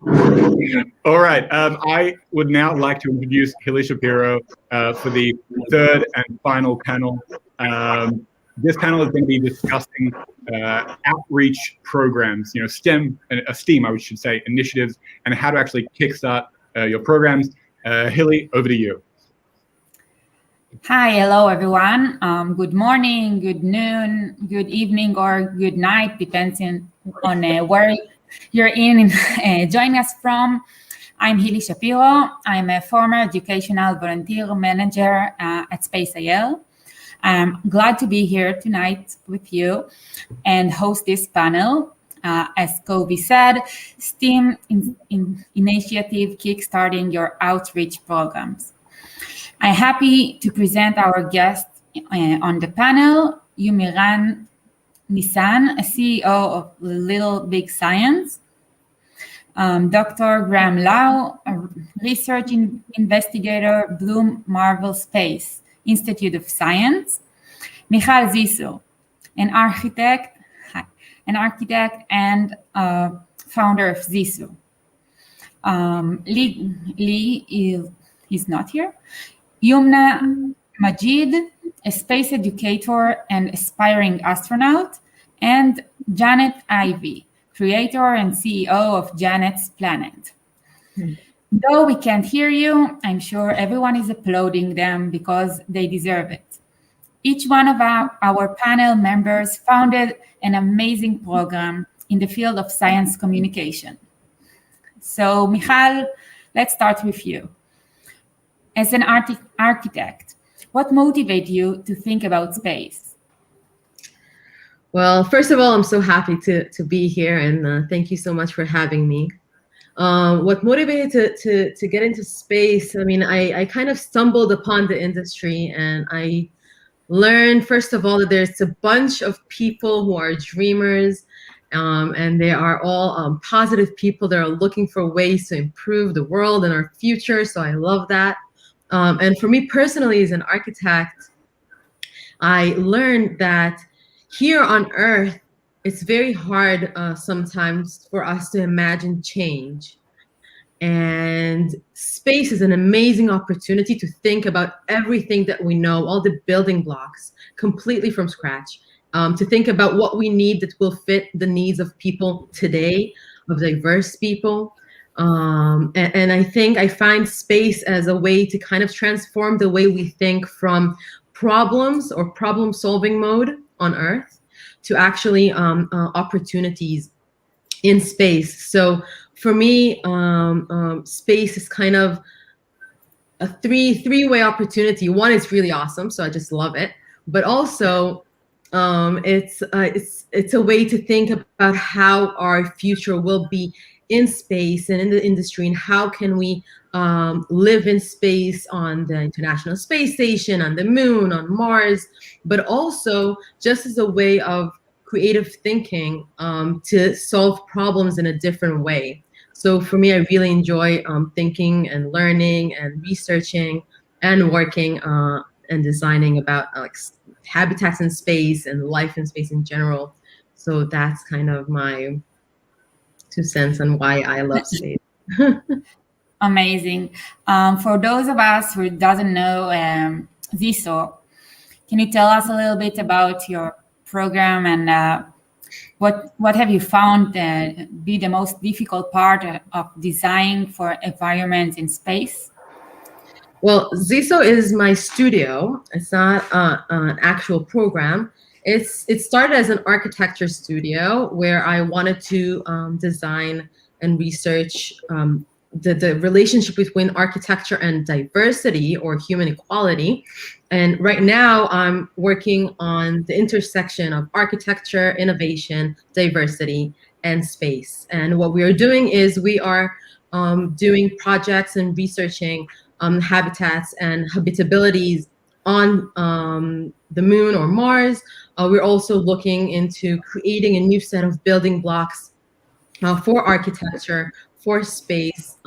All right. I would now like to introduce Hilly Shapiro for the third and final panel. This panel is going to be discussing outreach programs, STEM, STEAM, I should say, initiatives, and how to actually kickstart your programs. Hilly, over to you. Hi, hello everyone. Good morning, good noon, good evening, or good night, depending on where you're joining us from. I'm Hilly Shapiro. I'm a former educational volunteer manager at SpaceIL. I'm glad to be here tonight with you and host this panel. As Kobe said, STEAM initiative kickstarting your outreach programs. I'm happy to present our guest on the panel, Yumiran Nissan, a CEO of Little Big Science, Dr. Graham Lau, a research investigator, Bloom Marvel Space Institute of Science, Michal Zissou, an architect and founder of Zissou. Lee is not here. Yumna Majid, a space educator and aspiring astronaut, and Janet Ivy, creator and CEO of Janet's Planet. Though we can't hear you, I'm sure everyone is applauding them because they deserve it. Each one of our panel members founded an amazing program in the field of science communication. So, Michal, let's start with you. As an architect, what motivated you to think about space? Well, first of all, I'm so happy to be here, and thank you so much for having me. What motivated to get into space? I mean, I kind of stumbled upon the industry, and I learned, first of all, that there's a bunch of people who are dreamers, and they are all positive people that are looking for ways to improve the world and our future. So I love that. And for me personally, as an architect, I learned that here on Earth, it's very hard sometimes for us to imagine change. And space is an amazing opportunity to think about everything that we know, all the building blocks, completely from scratch, to think about what we need that will fit the needs of people today, of diverse people. And I think I find space as a way to kind of transform the way we think from problems or problem-solving mode on Earth to actually opportunities in space. So for me, space is kind of a three-way opportunity. One is really awesome, so I just love it. But also, it's a way to think about how our future will be in space and in the industry, and how can we live in space on the International Space Station, on the moon, on Mars, but also just as a way of creative thinking to solve problems in a different way. So for me, I really enjoy thinking and learning and researching and working and designing about habitats in space and life in space in general. So that's kind of my 2 cents on why I love space. Amazing. For those of us who doesn't know Zissou, can you tell us a little bit about your program and what have you found be the most difficult part of design for environments in space? Well, Zissou is my studio. It's not an actual program. It started as an architecture studio where I wanted to design and research the relationship between architecture and diversity or human equality. And right now I'm working on the intersection of architecture, innovation, diversity, and space. And what we are doing is we are doing projects and researching habitats and habitabilities on the moon or Mars. We're also looking into creating a new set of building blocks for architecture, for space.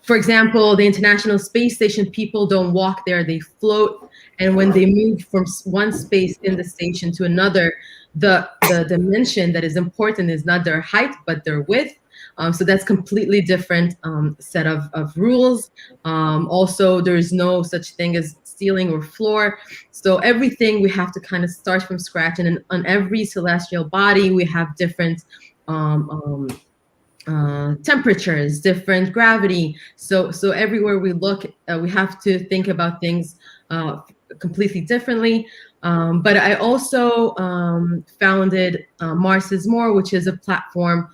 For example, the International Space Station, people don't walk there, they float. And when they move from one space in the station to another, the dimension that is important is not their height, but their width. So that's completely different set of rules. Also, there's no such thing as ceiling or floor. So everything we have to kind of start from scratch. And on every celestial body, we have different temperatures, different gravity. So everywhere we look, we have to think about things completely differently. But I also founded Mars is More, which is a platform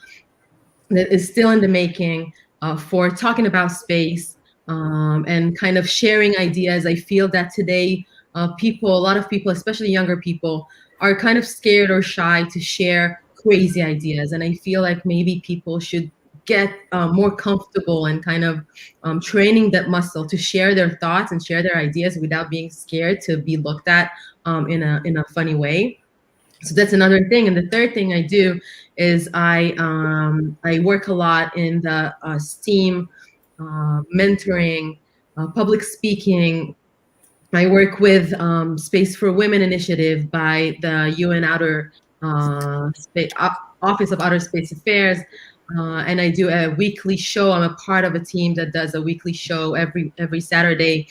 that is still in the making for talking about space and kind of sharing ideas. I feel that today a lot of people, especially younger people, are kind of scared or shy to share crazy ideas. And I feel like maybe people should get more comfortable and kind of training that muscle to share their thoughts and share their ideas without being scared to be looked at in a funny way. So that's another thing. And the third thing I do is I work a lot in the STEAM, mentoring, public speaking. I work with Space for Women initiative by the UN Office of Outer Space Affairs. And I do a weekly show. I'm a part of a team that does a weekly show every Saturday,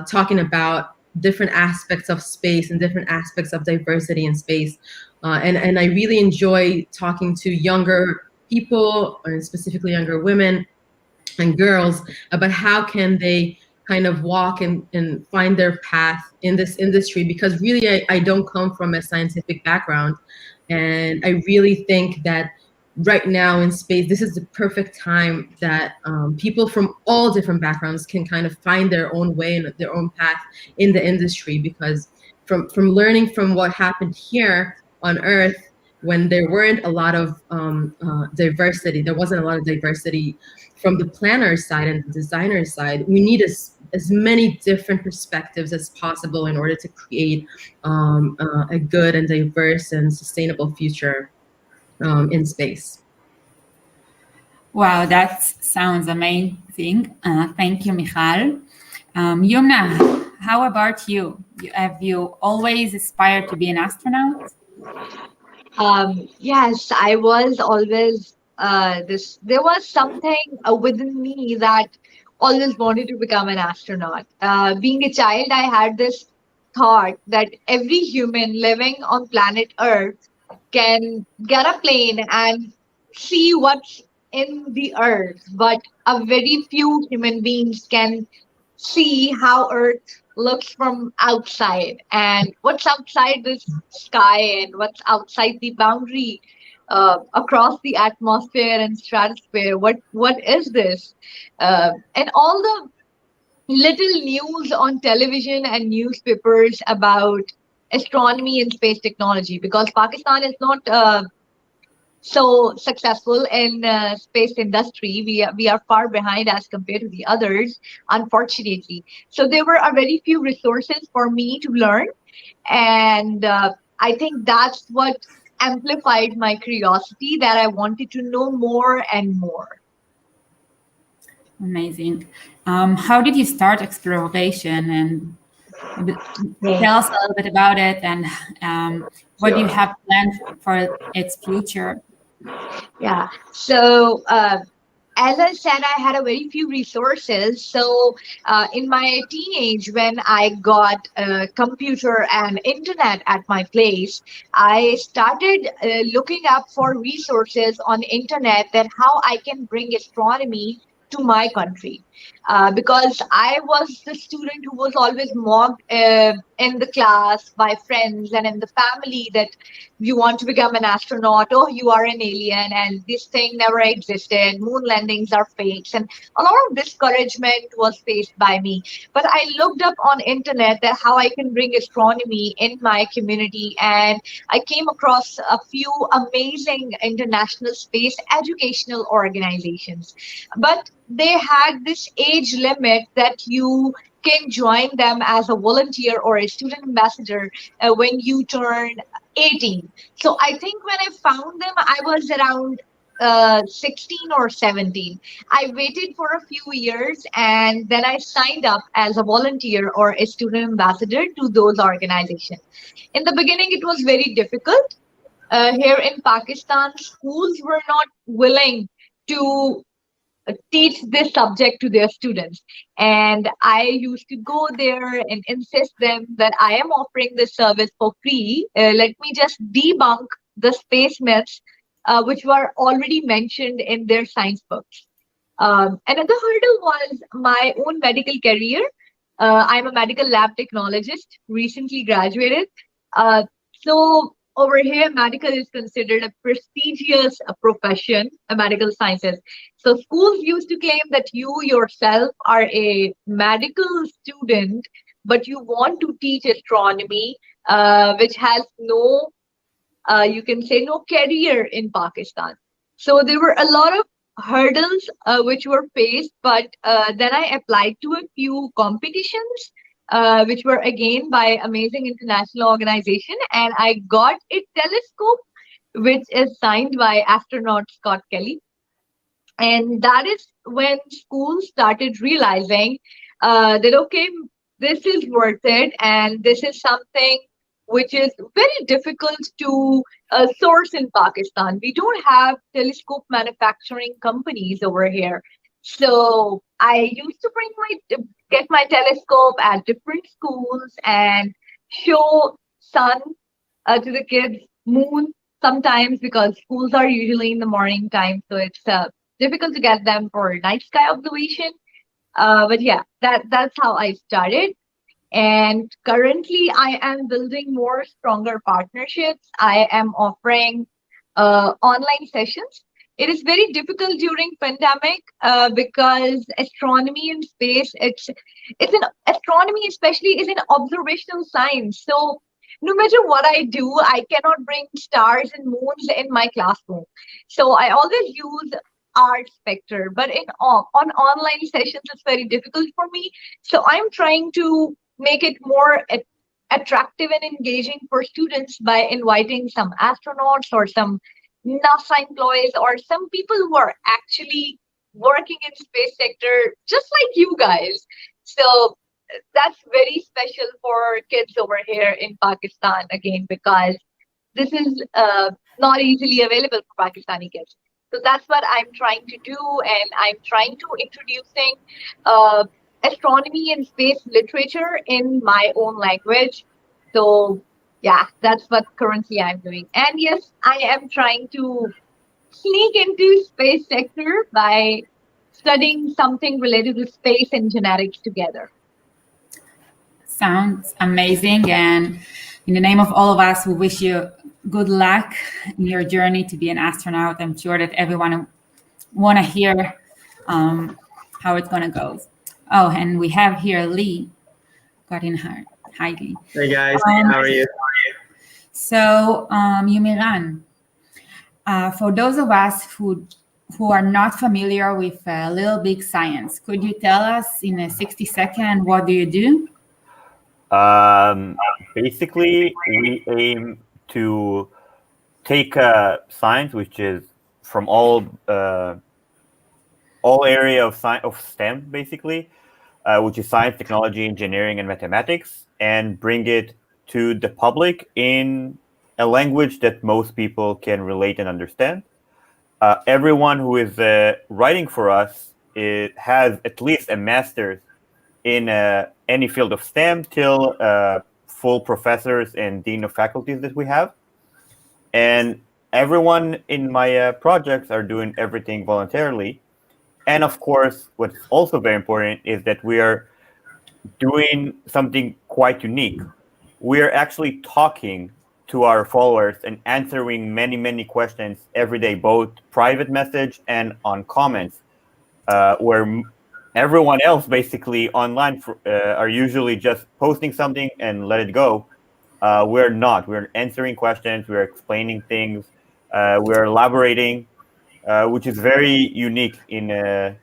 talking about different aspects of space and different aspects of diversity in space. And I really enjoy talking to younger people, and specifically younger women and girls, about how can they kind of walk and find their path in this industry. Because really, I don't come from a scientific background. And I really think that right now in space, this is the perfect time that people from all different backgrounds can kind of find their own way and their own path in the industry. Because from learning from what happened here on Earth, when there weren't a lot of diversity, there wasn't a lot of diversity from the planner side and the designer side. We need as many different perspectives as possible in order to create a good and diverse and sustainable future in space. Wow, that sounds amazing. Thank you, Michal. Yumna, how about you? Have you always aspired to be an astronaut? Yes, I was always there was something within me that always wanted to become an astronaut. Being a child, I had this thought that every human living on planet Earth can get a plane and see what's in the Earth, but a very few human beings can see how Earth looks from outside and what's outside this sky and what's outside the boundary across the atmosphere and stratosphere. What is this? And all the little news on television and newspapers about astronomy and space technology, because Pakistan is not so successful in space industry. We are far behind as compared to the others, unfortunately. So there were a very few resources for me to learn, and I think that's what amplified my curiosity, that I wanted to know more and more. Amazing. How did you start exploration, and tell us a little bit about it, and what do you have planned for its future? Yeah. So, as I said, I had a very few resources. So, in my teenage, when I got a computer and internet at my place, I started looking up for resources on internet, that how I can bring astronomy to my country. Because I was the student who was always mocked in the class by friends and in the family, that you want to become an astronaut, oh, you are an alien, and this thing never existed, moon landings are fakes, and a lot of discouragement was faced by me. But I looked up on internet that how I can bring astronomy in my community, and I came across a few amazing international space educational organizations. But they had this age limit that you can join them as a volunteer or a student ambassador when you turn 18. So I think when I found them, I was around 16 or 17. I waited for a few years, and then I signed up as a volunteer or a student ambassador to those organizations. In the beginning, it was very difficult. Here in Pakistan, schools were not willing to teach this subject to their students. And I used to go there and insist them that I am offering this service for free. Let me just debunk the space myths which were already mentioned in their science books. Another hurdle was my own medical career. I'm a medical lab technologist, recently graduated. So over here, medical is considered a prestigious profession, a medical sciences. So schools used to claim that you yourself are a medical student, but you want to teach astronomy, which has no, you can say, no career in Pakistan. So there were a lot of hurdles which were faced, but then I applied to a few competitions, which were again by amazing international organization, and I got a telescope which is signed by astronaut Scott Kelly. And that is when schools started realizing that, okay, this is worth it, and this is something which is very difficult to source in Pakistan. We don't have telescope manufacturing companies over here. So I used to get my telescope at different schools and show sun to the kids, moon sometimes, because schools are usually in the morning time, so it's difficult to get them for night sky observation. But yeah, that's how I started. And currently, I am building more stronger partnerships. I am offering online sessions. It is very difficult during pandemic because astronomy and space, it's an astronomy especially is an observational science. So no matter what I do, I cannot bring stars and moons in my classroom. So I always use art spectre, but on online sessions, it's very difficult for me. So I'm trying to make it more attractive and engaging for students by inviting some astronauts or some NASA employees or some people who are actually working in space sector, just like you guys. So that's very special for kids over here in Pakistan again, because this is not easily available for Pakistani kids. So that's what I'm trying to do, and I'm trying to introducing astronomy and space literature in my own language. So yeah, that's what currently I'm doing. And yes, I am trying to sneak into space sector by studying something related to space and genetics together. Sounds amazing. And in the name of all of us, we wish you good luck in your journey to be an astronaut. I'm sure that everyone want to hear how it's going to go. Oh, and we have here Lee got in her. Hi, Lee. Hey guys, how are you? So, Yumiran, for those of us who are not familiar with Little Big Science, could you tell us in a 60-second what do you do? Basically, we aim to take science, which is from all area of STEM, basically, which is science, technology, engineering, and mathematics, and bring it to the public in a language that most people can relate and understand. Everyone who is writing for us has at least a master's in any field of STEM till full professors and dean of faculties that we have. And everyone in my projects are doing everything voluntarily. And of course, what's also very important is that we are doing something quite unique. We are actually talking to our followers and answering many, many questions every day, both private message and on comments, where everyone else basically online are usually just posting something and let it go. We're not. We're answering questions. We're explaining things. We're elaborating, which is very unique in the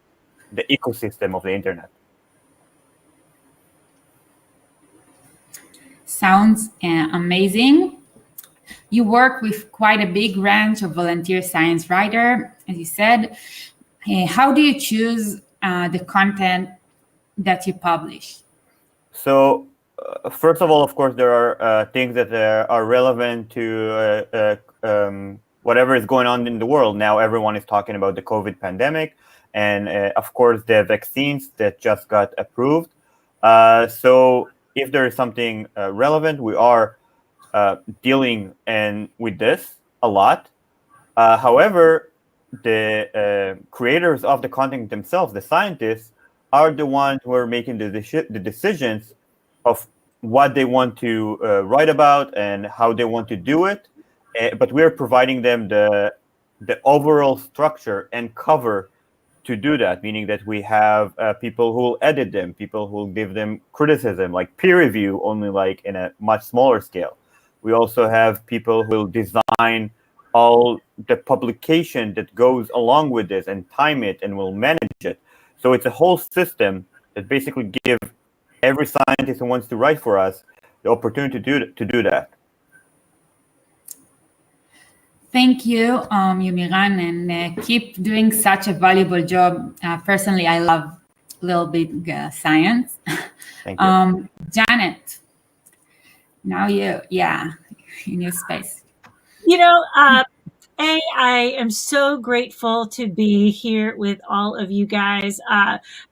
ecosystem of the internet. Sounds amazing. You work with quite a big range of volunteer science writer, as you said. How do you choose the content that you publish? So, first of all, of course, there are things that are relevant to whatever is going on in the world. Now everyone is talking about the COVID pandemic, and of course the vaccines that just got approved. So if there is something relevant, we are dealing with this a lot. However, the creators of the content themselves, the scientists, are the ones who are making the decisions of what they want to write about and how they want to do it. But we're providing them the overall structure and cover to do that, meaning that we have people who will edit them, people who will give them criticism, like peer review, only like in a much smaller scale. We also have people who will design all the publication that goes along with this and time it and will manage it. So it's a whole system that basically gives every scientist who wants to write for us the opportunity to do that. Thank you, Yumiran, and keep doing such a valuable job. Personally, I love Little Big Science. Thank you. Janet, now you, in your space. I am so grateful to be here with all of you guys.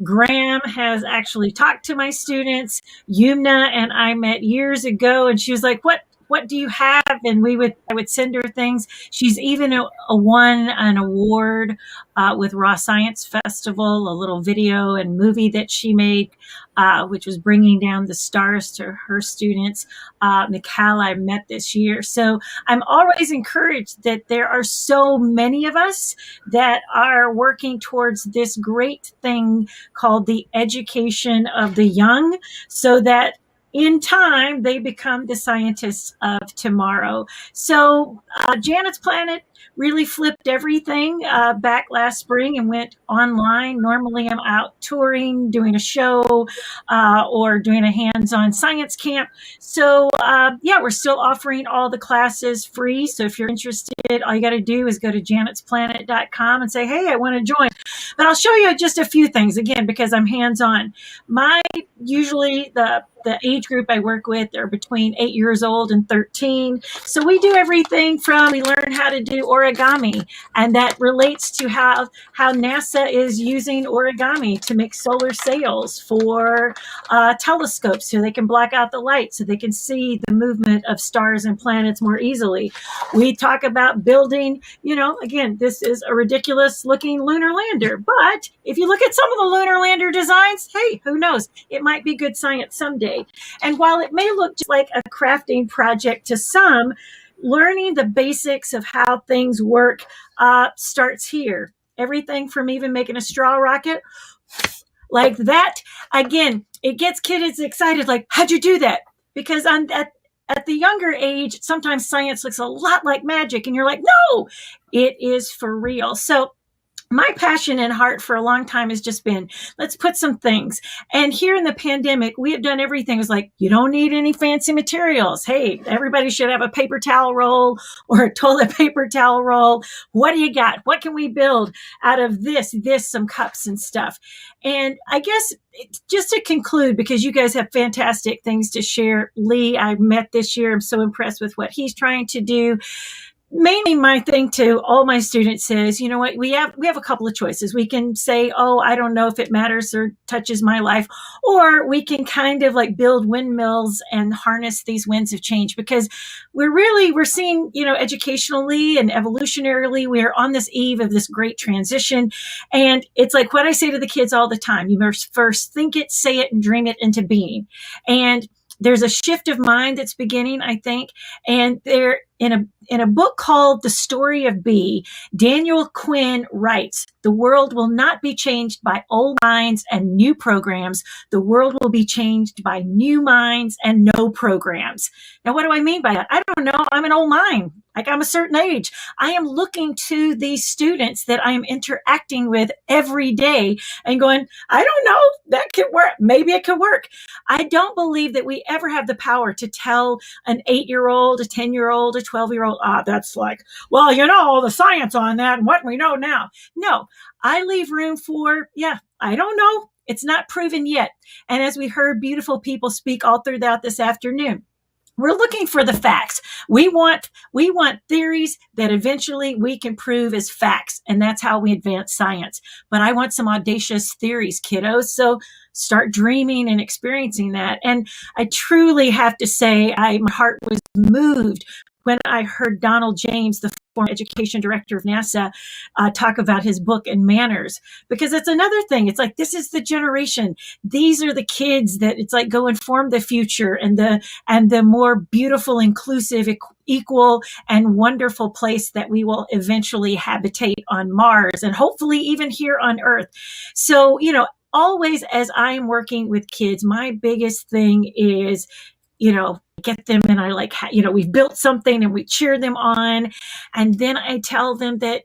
Graham has actually talked to my students. Yumna and I met years ago, and she was like, what do you have? And I would send her things. She's even won an award with Raw Science Festival, a little video and movie that she made, which was bringing down the stars to her students. Mikhail, I met this year. So I'm always encouraged that there are so many of us that are working towards this great thing called the education of the young, so that in time, they become the scientists of tomorrow. So Janet's Planet really flipped everything back last spring and went online. Normally, I'm out touring, doing a show, or doing a hands-on science camp. So we're still offering all the classes free. So if you're interested, all you got to do is go to janetsplanet.com and say, hey, I want to join. But I'll show you just a few things, again, because I'm hands-on. Usually the age group I work with are between 8 years old and 13. So we do everything from, we learn how to do origami, and that relates to how NASA is using origami to make solar sails for telescopes, so they can block out the light, so they can see the movement of stars and planets more easily. We talk about building, again, this is a ridiculous looking lunar lander, but if you look at some of the lunar lander designs, hey, who knows? It might be good science someday. And while it may look just like a crafting project to some, learning the basics of how things work starts here. Everything from even making a straw rocket like that. Again, it gets kids excited, like, how'd you do that? Because at the younger age, sometimes science looks a lot like magic, and you're like, no, it is for real. So my passion and heart for a long time has just been, let's put some things. And here in the pandemic, we have done everything. It's like, you don't need any fancy materials. Hey, everybody should have a paper towel roll or a toilet paper towel roll. What do you got? What can we build out of this, some cups and stuff? And I guess just to conclude, because you guys have fantastic things to share. Lee, I met this year. I'm so impressed with what he's trying to do. Mainly my thing to all my students is, you know what, we have a couple of choices. We can say, oh, I don't know if it matters or touches my life, or we can kind of like build windmills and harness these winds of change, because we're seeing, educationally and evolutionarily, we're on this eve of this great transition. And it's like what I say to the kids all the time, you must first think it, say it, and dream it into being. And there's a shift of mind that's beginning, I think. And there, in a book called The Story of Bee, Daniel Quinn writes, the world will not be changed by old minds and new programs. The world will be changed by new minds and no programs. Now, what do I mean by that? I don't know. I'm an old mind. Like, I'm a certain age. I am looking to these students that I am interacting with every day and going, I don't know, that could work. Maybe it could work. I don't believe that we ever have the power to tell an 8-year-old, a 10-year-old, a 12-year-old, that's like, well, the science on that and what we know now. No, I leave room for, I don't know. It's not proven yet. And as we heard beautiful people speak all throughout this afternoon, We're looking for the facts. We want theories that eventually we can prove as facts, and that's how we advance science. But I want some audacious theories, kiddos. So start dreaming and experiencing that. And I truly have to say, my heart was moved when I heard Donald James, the former education director of NASA, talk about his book and manners, because that's another thing. It's like, this is the generation. These are the kids that it's like go inform the future and the more beautiful, inclusive, equal, and wonderful place that we will eventually habitate on Mars and hopefully even here on Earth. So, always as I'm working with kids, my biggest thing is, get them, and I we've built something and we cheer them on. And then I tell them that,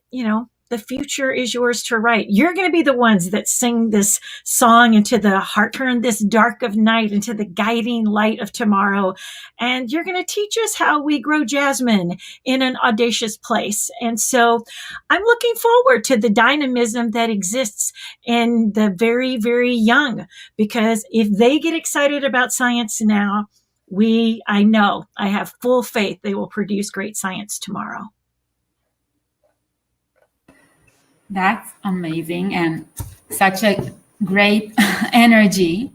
the future is yours to write. You're going to be the ones that sing this song into the heart, turn this dark of night into the guiding light of tomorrow. And you're going to teach us how we grow jasmine in an audacious place. And so I'm looking forward to the dynamism that exists in the very, very young, because if they get excited about science now, I have full faith they will produce great science tomorrow. That's amazing and such a great energy.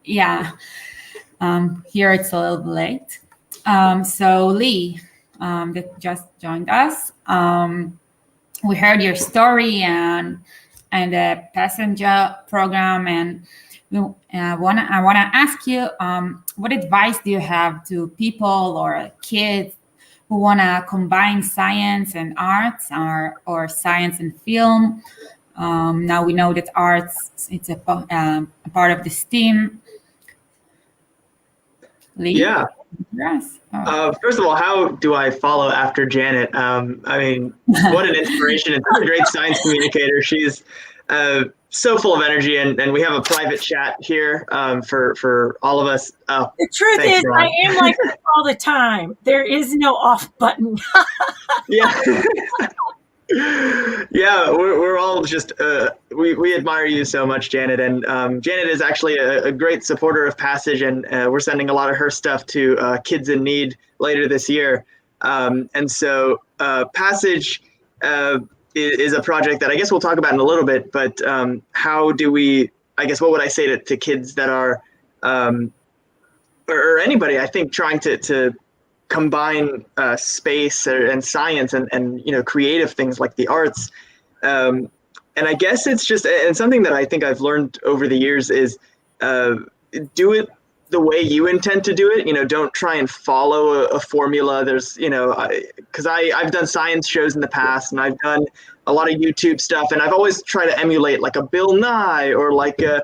Here it's a little late. So Lee, that just joined us. We heard your story and the passenger program, and I wanna ask you, what advice do you have to people or kids who want to combine science and arts, or science and film? Now we know that arts, it's a part of the STEAM. Lee? Yeah. Yes. First of all, how do I follow after Janet? What an inspiration and such a great science communicator. She's so full of energy, and we have a private chat here for all of us. The truth is, Ron. I am like this all the time. There is no off button. Yeah. Yeah, we're all just, we admire you so much, Janet. And Janet is actually a great supporter of Passage, and we're sending a lot of her stuff to kids in need later this year. And so Passage is a project that I guess we'll talk about in a little bit, but how do we, I guess, what would I say to kids that are, or anybody, I think, trying to combine space and science and creative things like the arts. And I guess it's just, and something that I think I've learned over the years is do it the way you intend to do it. Don't try and follow a formula. There's, because I've done science shows in the past, and I've done a lot of YouTube stuff, and I've always tried to emulate like a Bill Nye or like a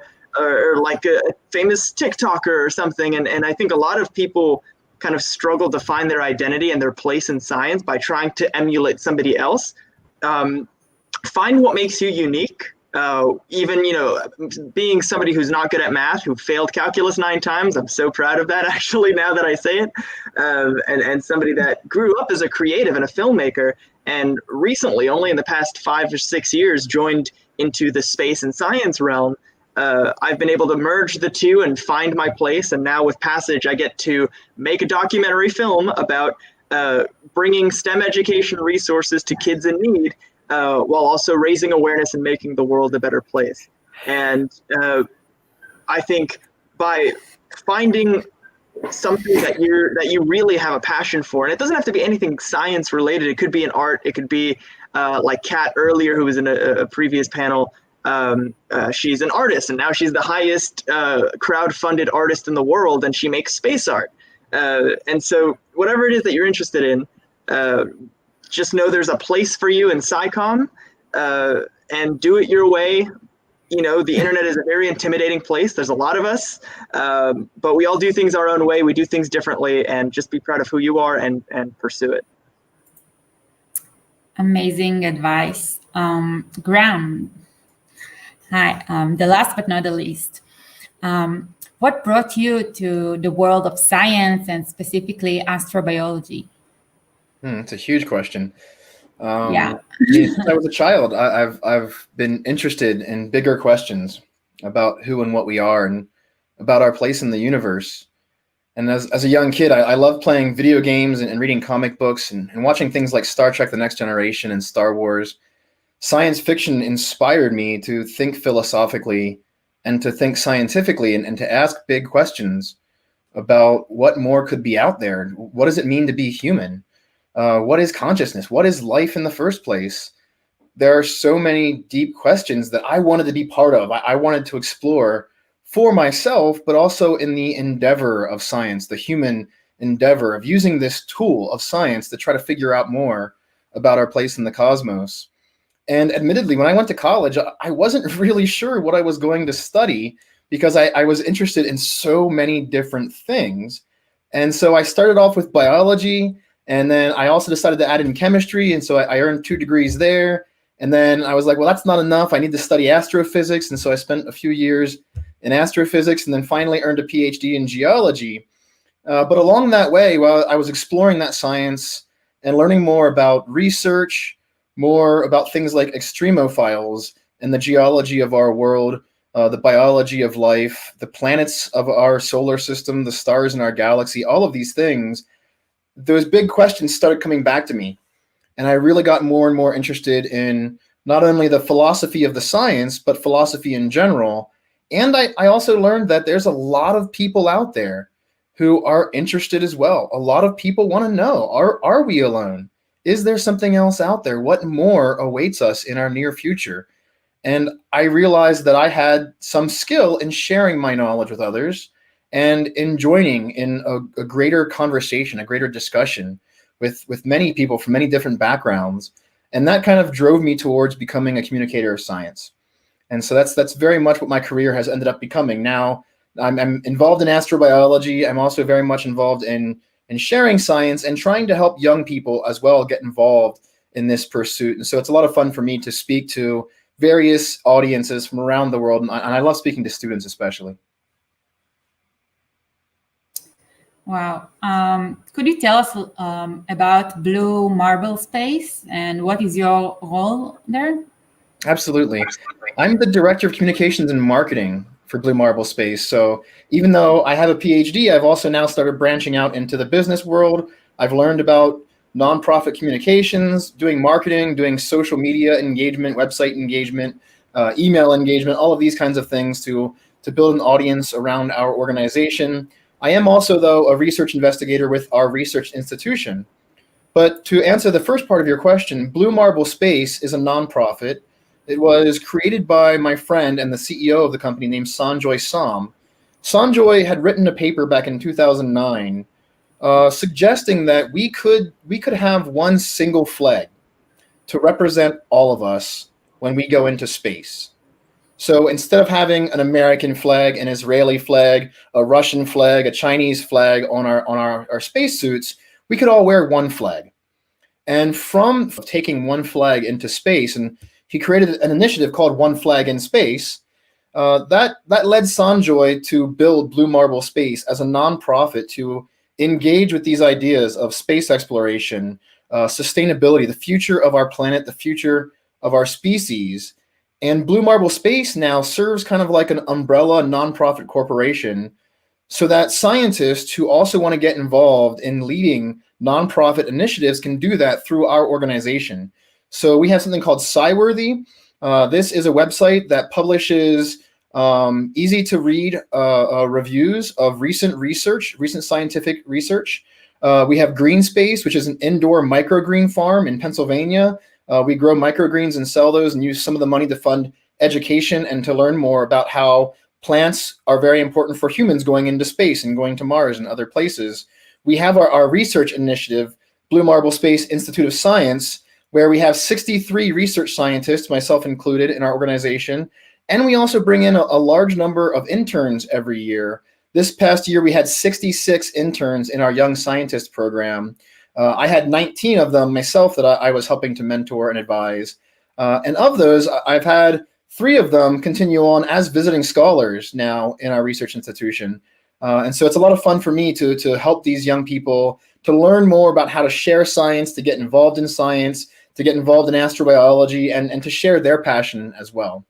famous TikToker or something. And I think a lot of people kind of struggle to find their identity and their place in science by trying to emulate somebody else. Find what makes you unique. Even, being somebody who's not good at math, who failed calculus 9 times, I'm so proud of that, actually, now that I say it. And somebody that grew up as a creative and a filmmaker, and recently, only in the past 5 or 6 years, joined into the space and science realm. I've been able to merge the two and find my place. And now with Passage, I get to make a documentary film about bringing STEM education resources to kids in need, while also raising awareness and making the world a better place. And I think by finding something that you really have a passion for, and it doesn't have to be anything science related. It could be an art. It could be like Kat earlier, who was in a previous panel. She's an artist, and now she's the highest crowd-funded artist in the world, and she makes space art. And so whatever it is that you're interested in, just know there's a place for you in SciComm, and do it your way. The internet is a very intimidating place. There's a lot of us, but we all do things our own way. We do things differently, and just be proud of who you are and pursue it. Amazing advice. Graham, hi. The last but not the least, what brought you to the world of science and specifically astrobiology? It's a huge question. Yeah. Since I was a child, I've been interested in bigger questions about who and what we are and about our place in the universe. And as a young kid, I loved playing video games and reading comic books and watching things like Star Trek: The Next Generation and Star Wars. Science fiction inspired me to think philosophically and to think scientifically and to ask big questions about what more could be out there. What does it mean to be human? What is consciousness? What is life in the first place? There are so many deep questions that I wanted to be part of. I wanted to explore for myself, but also in the endeavor of science, the human endeavor of using this tool of science to try to figure out more about our place in the cosmos. And admittedly, when I went to college, I wasn't really sure what I was going to study because I was interested in so many different things. And so I started off with biology, and then I also decided to add in chemistry, and so I earned 2 degrees there. And then I was like, well, that's not enough. I need to study astrophysics, and so I spent a few years in astrophysics, and then finally earned a PhD in geology. But along that way, while I was exploring that science and learning more about research, more about things like extremophiles and the geology of our world, the biology of life, the planets of our solar system, the stars in our galaxy, all of these things, those big questions started coming back to me. And I really got more and more interested in not only the philosophy of the science, but philosophy in general. And I also learned that there's a lot of people out there who are interested as well. A lot of people want to know, are we alone? Is there something else out there? What more awaits us in our near future? And I realized that I had some skill in sharing my knowledge with others and in joining in a greater conversation, a greater discussion with many people from many different backgrounds. And that kind of drove me towards becoming a communicator of science. And so that's very much what my career has ended up becoming. Now I'm involved in astrobiology. I'm also very much involved in sharing science and trying to help young people as well get involved in this pursuit. And so it's a lot of fun for me to speak to various audiences from around the world. And I love speaking to students especially. Wow. Could you tell us about Blue Marble Space and what is your role there? Absolutely. I'm the Director of Communications and Marketing for Blue Marble Space. So even though I have a PhD, I've also now started branching out into the business world. I've learned about nonprofit communications, doing marketing, doing social media engagement, website engagement, email engagement, all of these kinds of things to build an audience around our organization. I am also, though, a research investigator with our research institution. But to answer the first part of your question, Blue Marble Space is a nonprofit. It was created by my friend and the CEO of the company named Sanjoy Som. Sanjoy had written a paper back in 2009 suggesting that we could have one single flag to represent all of us when we go into space. So instead of having an American flag, an Israeli flag, a Russian flag, a Chinese flag on our spacesuits, we could all wear one flag. And from taking one flag into space, and he created an initiative called One Flag in Space, that led Sanjoy to build Blue Marble Space as a nonprofit to engage with these ideas of space exploration, sustainability, the future of our planet, the future of our species. And Blue Marble Space now serves kind of like an umbrella nonprofit corporation so that scientists who also want to get involved in leading nonprofit initiatives can do that through our organization. So we have something called SciWorthy. This is a website that publishes easy to read reviews of recent scientific research. We have Green Space, which is an indoor microgreen farm in Pennsylvania. We grow microgreens and sell those and use some of the money to fund education and to learn more about how plants are very important for humans going into space and going to Mars and other places. We have our research initiative, Blue Marble Space Institute of Science, where we have 63 research scientists, myself included, in our organization. And we also bring in a large number of interns every year. This past year, we had 66 interns in our Young Scientist program. I had 19 of them myself that I was helping to mentor and advise. And of those, I've had 3 of them continue on as visiting scholars now in our research institution. And so it's a lot of fun for me to help these young people to learn more about how to share science, to get involved in science, to get involved in astrobiology, and to share their passion as well.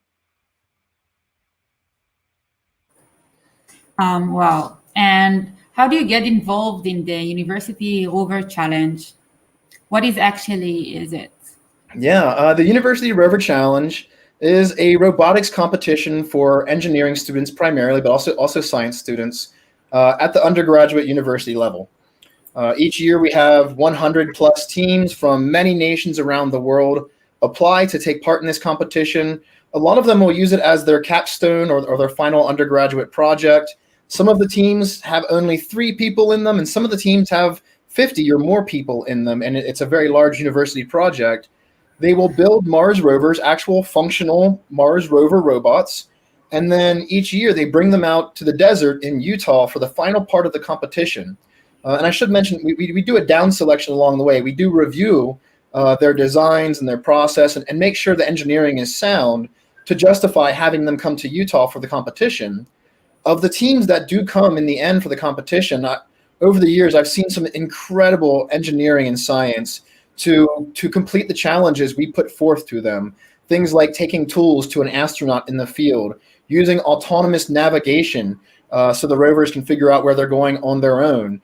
Wow. And how do you get involved in the University Rover Challenge? What is it? Yeah, the University Rover Challenge is a robotics competition for engineering students primarily, but also science students at the undergraduate university level. Each year we have 100 plus teams from many nations around the world apply to take part in this competition. A lot of them will use it as their capstone or their final undergraduate project. Some of the teams have only 3 people in them, and some of the teams have 50 or more people in them, and it's a very large university project. They will build Mars rovers, actual functional Mars rover robots, and then each year they bring them out to the desert in Utah for the final part of the competition. And I should mention, we do a down selection along the way. We do review their designs and their process and make sure the engineering is sound to justify having them come to Utah for the competition. Of the teams that do come in the end for the competition, over the years, I've seen some incredible engineering and science to complete the challenges we put forth to them. Things like taking tools to an astronaut in the field, using autonomous navigation so the rovers can figure out where they're going on their own,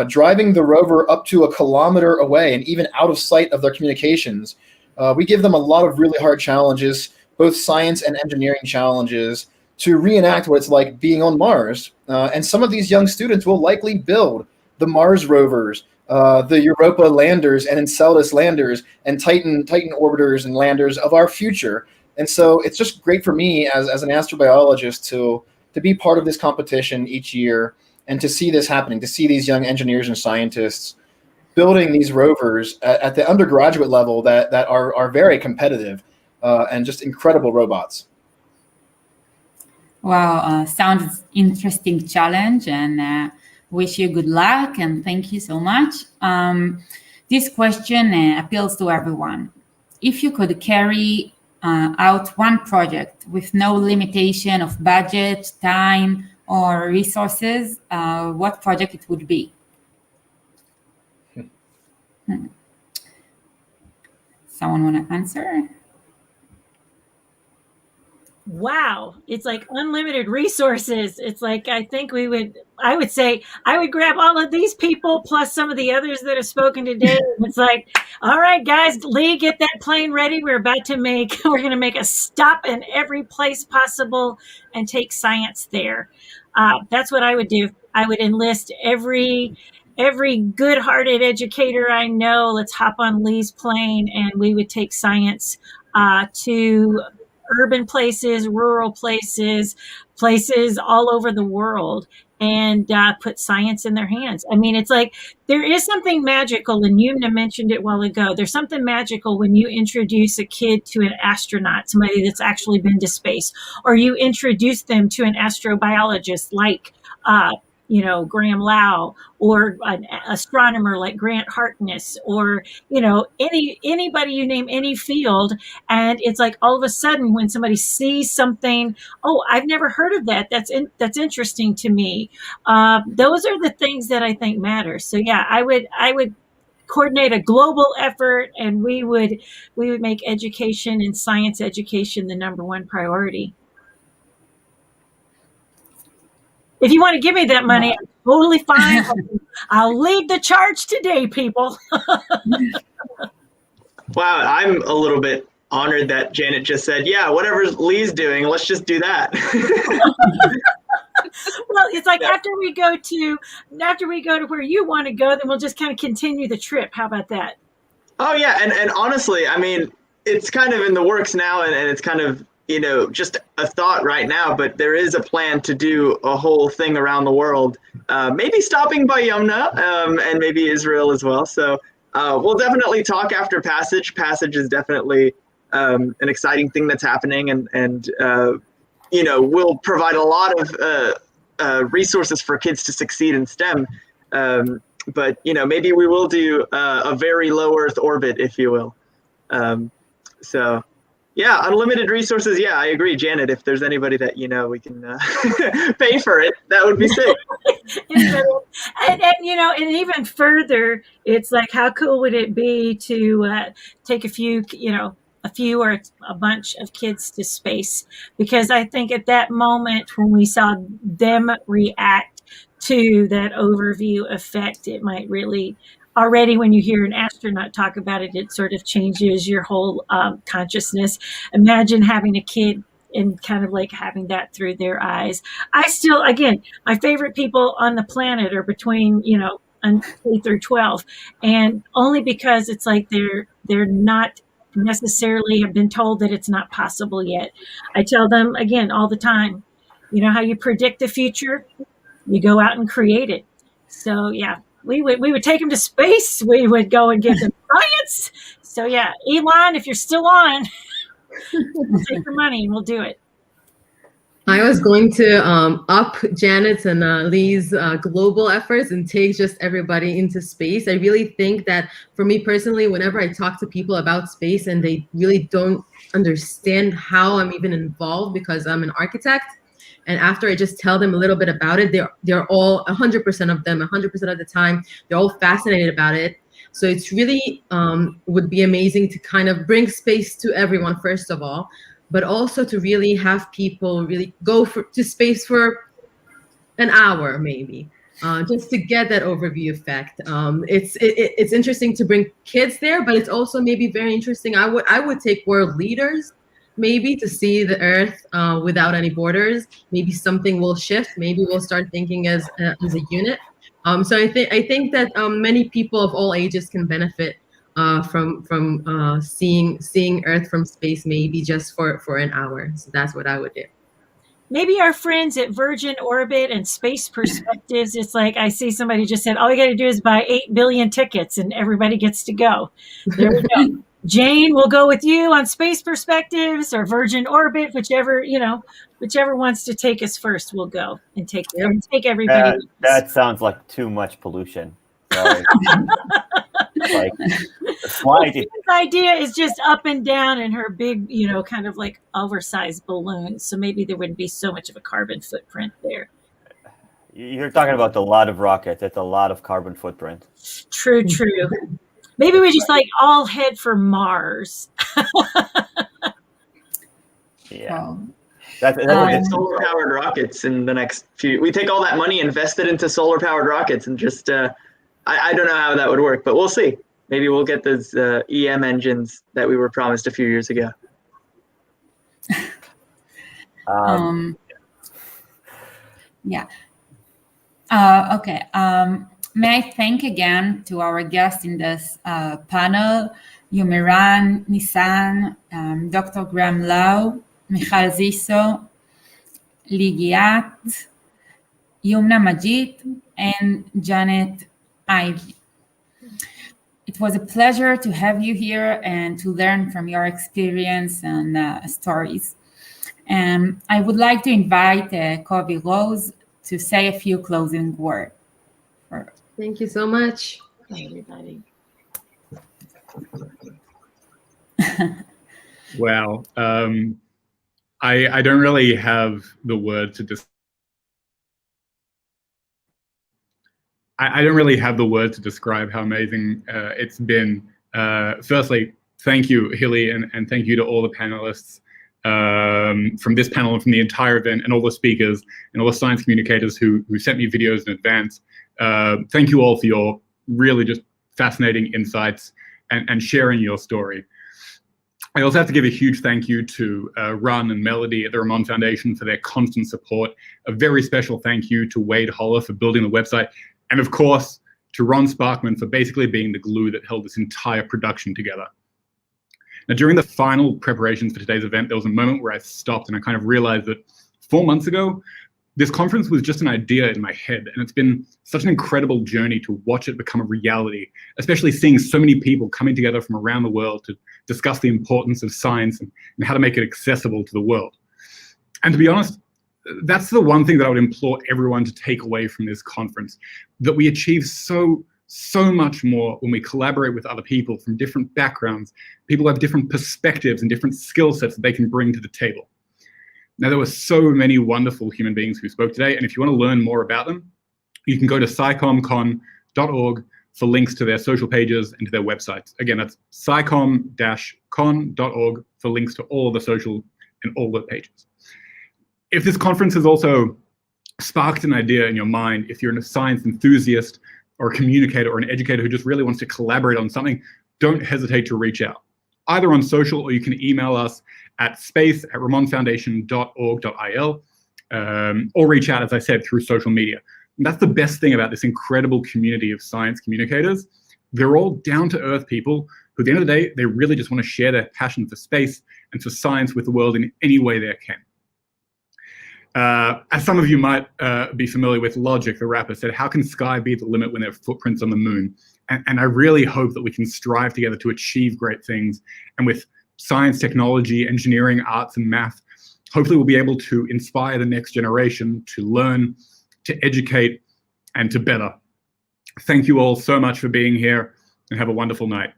driving the rover up to 1 kilometer away and even out of sight of their communications. We give them a lot of really hard challenges, both science and engineering challenges, to reenact what it's like being on Mars. And some of these young students will likely build the Mars rovers, the Europa landers and Enceladus landers and Titan orbiters and landers of our future. And so it's just great for me as an astrobiologist to be part of this competition each year and to see this happening, to see these young engineers and scientists building these rovers at the undergraduate level that are very competitive and just incredible robots. Wow, sounds interesting challenge, and wish you good luck and thank you so much. This question appeals to everyone. If you could carry out one project with no limitation of budget, time, or resources, what project it would be? Someone want to answer? Wow, it's like unlimited resources. It's like I would say I would grab all of these people plus some of the others that have spoken today. It's like, all right, guys, Lee, get that plane ready. We're going to make a stop in every place possible and take science there. That's what I would do. I would enlist every good-hearted educator I know. Let's hop on Lee's plane and we would take science to urban places, rural places all over the world, and put science in their hands. I mean, it's like there is something magical, and Yumna mentioned it a while ago. There's something magical when you introduce a kid to an astronaut, somebody that's actually been to space, or you introduce them to an astrobiologist like Graham Lau, or an astronomer like Grant Harkness, or anybody you name, any field, and it's like all of a sudden when somebody sees something, oh, I've never heard of that. That's interesting to me. Those are the things that I think matter. So yeah, I would coordinate a global effort, and we would make education and science education the number one priority. If you want to give me that money, I'm totally fine. I'll lead the charge today, people. Wow, I'm a little bit honored that Janet just said, yeah, whatever Lee's doing, let's just do that. Well, it's like after we go to where you want to go, then we'll just kind of continue the trip. How about that? Oh, yeah. And honestly, I mean, it's kind of in the works now, and it's kind of, just a thought right now, but there is a plan to do a whole thing around the world, maybe stopping by Yumna and maybe Israel as well. So we'll definitely talk after Passage. Passage is definitely an exciting thing that's happening, and we'll provide a lot of resources for kids to succeed in STEM. But, maybe we will do a very low Earth orbit, if you will. So yeah, unlimited resources. Yeah, I agree, Janet. If there's anybody that we can pay for it, that would be sick. and even further, it's like, how cool would it be to take a few or a bunch of kids to space? Because I think at that moment when we saw them react to that overview effect. It might really, already when you hear an astronaut talk about it, it sort of changes your whole consciousness. Imagine having a kid and kind of like having that through their eyes. I still, again, my favorite people on the planet are between, K through 12, and only because it's like they're not necessarily have been told that it's not possible yet. I tell them again all the time, you know how you predict the future? You go out and create it. So yeah, we would take them to space. We would go and give them science. So yeah, Elon, if you're still on, we'll take your money and we'll do it. I was going to up Janet's and Lee's global efforts and take just everybody into space. I really think that for me personally, whenever I talk to people about space and they really don't understand how I'm even involved because I'm an architect, and after I just tell them a little bit about it, they're all 100% of them, 100% of the time, they're all fascinated about it. So it's really would be amazing to kind of bring space to everyone, first of all, but also to really have people really go to space for an hour, maybe, just to get that overview effect. It's interesting to bring kids there, but it's also maybe very interesting. I would take world leaders, maybe, to see the Earth without any borders. Maybe something will shift. Maybe we'll start thinking as a unit. So I think that many people of all ages can benefit from seeing Earth from space, maybe just for an hour. So that's what I would do. Maybe our friends at Virgin Orbit and Space Perspectives, it's like I see somebody just said, all we got to do is buy 8 billion tickets and everybody gets to go. There we go. Jane, we'll go with you on Space Perspectives or Virgin Orbit, whichever wants to take us first, we'll go and take everybody. That sounds like too much pollution. Like the flight. This idea is just up and down in her big, kind of like oversized balloon. So maybe there wouldn't be so much of a carbon footprint there. You're talking about a lot of rockets. It's a lot of carbon footprint. True. Maybe we just like all head for Mars. Yeah. That's solar powered rockets in the next few. We take all that money, invest it into solar powered rockets, and just I don't know how that would work, but we'll see. Maybe we'll get those EM engines that we were promised a few years ago. Yeah. Okay. May I thank again to our guests in this panel, Yumiran Nissan, Dr. Graham Lau, Michal Ziso, Ligiat, Yumna Majid, and Janet Ivy. It was a pleasure to have you here and to learn from your experience and stories. I would like to invite Kobe Rose to say a few closing words. Thank you so much. Everybody. Wow. I don't really have the word to I don't really have the word to describe how amazing it's been. Firstly, thank you, Hilly, and thank you to all the panelists from this panel and from the entire event, and all the speakers and all the science communicators who sent me videos in advance. Thank you all for your really just fascinating insights and sharing your story. I also have to give a huge thank you to Run and Melody at the Ramon Foundation for their constant support. A very special thank you to Wade Holler for building the website. And of course, to Ron Sparkman for basically being the glue that held this entire production together. Now, during the final preparations for today's event, there was a moment where I stopped and I kind of realized that 4 months ago, this conference was just an idea in my head. And it's been such an incredible journey to watch it become a reality, especially seeing so many people coming together from around the world to discuss the importance of science and how to make it accessible to the world. And to be honest, that's the one thing that I would implore everyone to take away from this conference, that we achieve so much more when we collaborate with other people from different backgrounds. People have different perspectives and different skill sets that they can bring to the table. Now, there were so many wonderful human beings who spoke today, and if you want to learn more about them, you can go to SciCommCon.org for links to their social pages and to their websites. Again, that's SciComm-con.org for links to all of the social and all the pages. If this conference has also sparked an idea in your mind, if you're a science enthusiast or a communicator or an educator who just really wants to collaborate on something, don't hesitate to reach out, either on social, or you can email us at space@ramonfoundation.org.il, or reach out, as I said, through social media. And that's the best thing about this incredible community of science communicators. They're all down-to-earth people who, at the end of the day, they really just want to share their passion for space and for science with the world in any way they can. As some of you might be familiar with, Logic, the rapper, said, "How can sky be the limit when there are footprints on the moon?" And I really hope that we can strive together to achieve great things. And with science, technology, engineering, arts, and math, hopefully we'll be able to inspire the next generation to learn, to educate, and to better. Thank you all so much for being here, and have a wonderful night.